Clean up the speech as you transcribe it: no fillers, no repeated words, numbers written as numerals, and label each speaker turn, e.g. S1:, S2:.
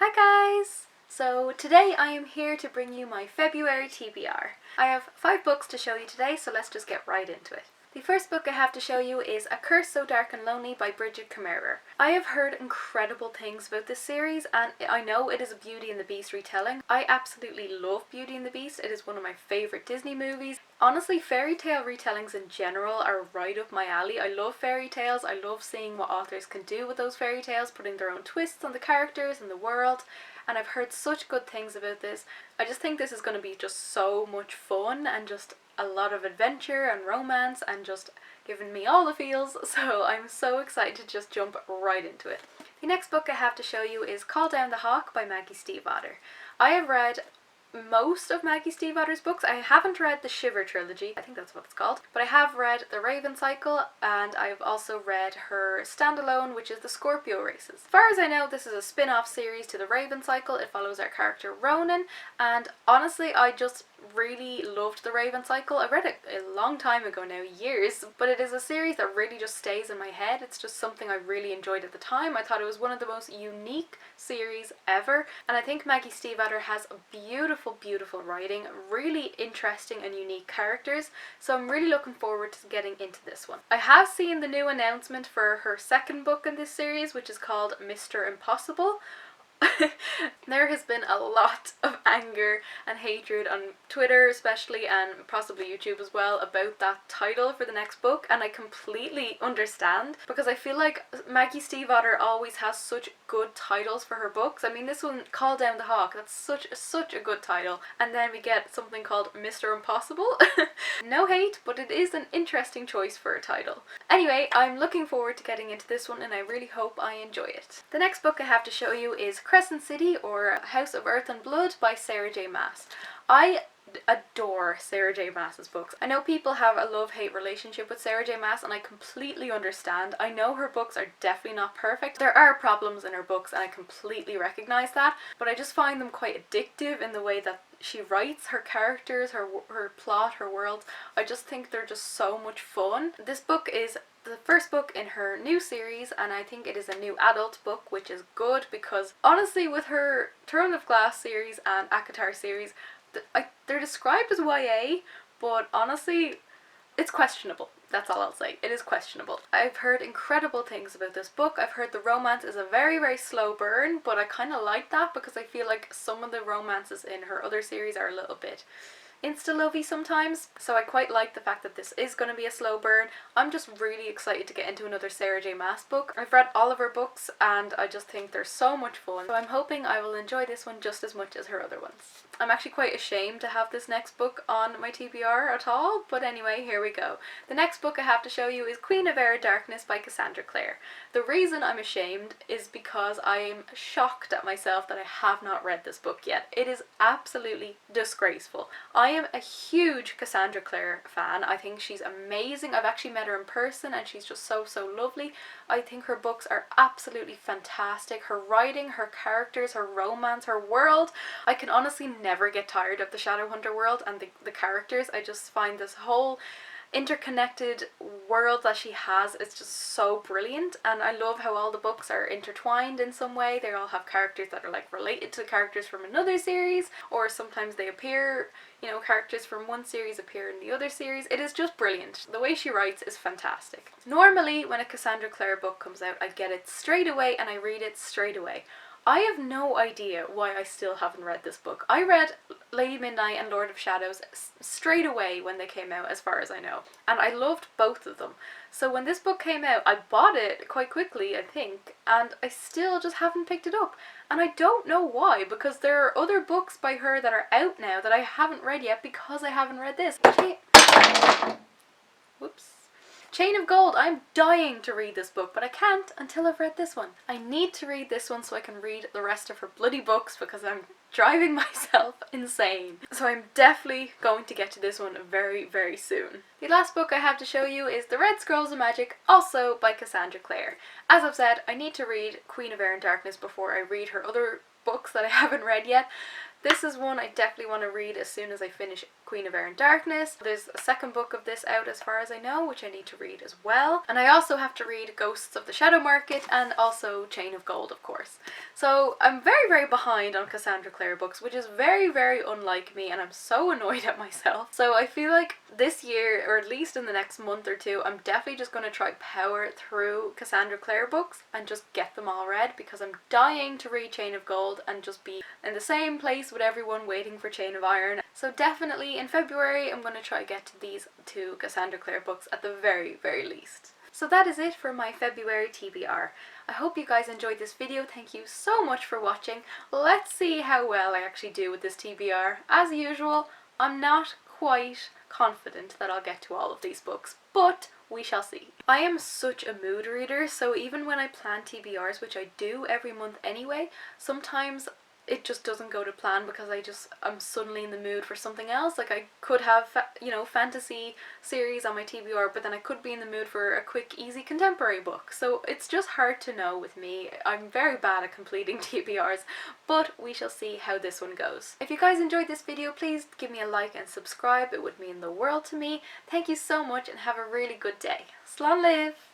S1: Hi guys! So today I am here to bring you my February TBR. I have 5 books to show you today, so let's just get right into it. The first book I have to show you is A Curse So Dark and Lonely by Bridget Kemmerer. I have heard incredible things about this series, and I know it is a Beauty and the Beast retelling. I absolutely love Beauty and the Beast. It is one of my favourite Disney movies. Honestly, fairy tale retellings in general are right up my alley. I love fairy tales. I love seeing what authors can do with those fairy tales, putting their own twists on the characters and the world. And I've heard such good things about this. I just think this is going to be just so much fun and just a lot of adventure and romance and just giving me all the feels, so I'm so excited to just jump right into it. The next book I have to show you is Call Down the Hawk by Maggie Stiefvater. I have read most of Maggie Stiefvater's books. I haven't read the Shiver trilogy, I think that's what it's called, but I have read The Raven Cycle, and I've also read her standalone, which is The Scorpio Races. As far as I know, this is a spin-off series to The Raven Cycle. It follows our character Ronan, and honestly I just really loved The Raven Cycle. I read it a long time ago now, years, but it is a series that really just stays in my head. It's just something I really enjoyed at the time. I thought it was one of the most unique series ever, and I think Maggie Stiefvater has a beautiful writing, really interesting and unique characters, so I'm really looking forward to getting into this one. I have seen the new announcement for her second book in this series, which is called Mr. Impossible. There has been a lot of anger and hatred on Twitter especially, and possibly YouTube as well, about that title for the next book, and I completely understand, because I feel like Maggie Stiefvater always has such good titles for her books. I mean, this one, Call Down the Hawk, that's such a good title, and then we get something called Mr. Impossible. No hate, but it is an interesting choice for a title. Anyway, I'm looking forward to getting into this one, and I really hope I enjoy it. The next book I have to show you is Crescent City, or House of Earth and Blood by Sarah J Maas. I adore Sarah J Maas's books. I know people have a love-hate relationship with Sarah J Maas, and I completely understand. I know her books are definitely not perfect. There are problems in her books, and I completely recognise that, but I just find them quite addictive in the way that she writes her characters, her plot, her world. I just think they're just so much fun. This book is the first book in her new series, and I think it is a new adult book, which is good, because honestly with her Throne of Glass series and ACOTAR series, they're described as YA, but honestly it's questionable. That's all I'll say. It is questionable. I've heard incredible things about this book. I've heard the romance is a very slow burn, but I kind of like that, because I feel like some of the romances in her other series are a little bit insta-lovey sometimes, so I quite like the fact that this is going to be a slow burn. I'm just really excited to get into another Sarah J Maas book. I've read all of her books and I just think they're so much fun, so I'm hoping I will enjoy this one just as much as her other ones. I'm actually quite ashamed to have this next book on my TBR at all, but anyway, here we go. The next book I have to show you is Queen of Air Darkness by Cassandra Clare. The reason I'm ashamed is because I'm shocked at myself that I have not read this book yet. It is absolutely disgraceful. I am a huge Cassandra Clare fan. I think she's amazing. I've actually met her in person and she's just so lovely. I think her books are absolutely fantastic. Her writing, her characters, her romance, her world. I can honestly never get tired of the Shadowhunter world and the characters. I just find this whole interconnected world that she has is just so brilliant, and I love how all the books are intertwined in some way. They all have characters that are like related to characters from another series, or sometimes they appear, you know, characters from one series appear in the other series. It is just brilliant. The way she writes is fantastic. Normally when a Cassandra Clare book comes out, I get it straight away and I read it straight away. I have no idea why I still haven't read this book. I read Lady Midnight and Lord of Shadows straight away when they came out, as far as I know, and I loved both of them. So when this book came out, I bought it quite quickly, I think, and I still just haven't picked it up. And I don't know why, because there are other books by her that are out now that I haven't read yet because I haven't read this. Whoops. Chain of Gold. I'm dying to read this book, but I can't until I've read this one. I need to read this one so I can read the rest of her bloody books, because I'm driving myself insane. So I'm definitely going to get to this one very soon. The last book I have to show you is The Red Scrolls of Magic, also by Cassandra Clare. As I've said, I need to read Queen of Air and Darkness before I read her other books that I haven't read yet. This is one I definitely want to read as soon as I finish Queen of Air and Darkness. There's a second book of this out as far as I know, which I need to read as well. And I also have to read Ghosts of the Shadow Market and also Chain of Gold, of course. So I'm very, very behind on Cassandra Clare books, which is very, very unlike me, and I'm so annoyed at myself. So I feel like this year, or at least in the next month or two, I'm definitely just going to try power through Cassandra Clare books and just get them all read, because I'm dying to read Chain of Gold and just be in the same place with everyone waiting for Chain of Iron. So definitely in February I'm going to try to get to these two Cassandra Clare books at the very, very least. So that is it for my February TBR. I hope you guys enjoyed this video. Thank you so much for watching. Let's see how well I actually do with this TBR. As usual, I'm not quite confident that I'll get to all of these books, but we shall see. I am such a mood reader, so even when I plan TBRs, which I do every month anyway, sometimes it just doesn't go to plan because I'm suddenly in the mood for something else. Like, I could have, fantasy series on my TBR, but then I could be in the mood for a quick, easy contemporary book. So it's just hard to know with me. I'm very bad at completing TBRs, but we shall see how this one goes. If you guys enjoyed this video, please give me a like and subscribe. It would mean the world to me. Thank you so much and have a really good day. Slán live!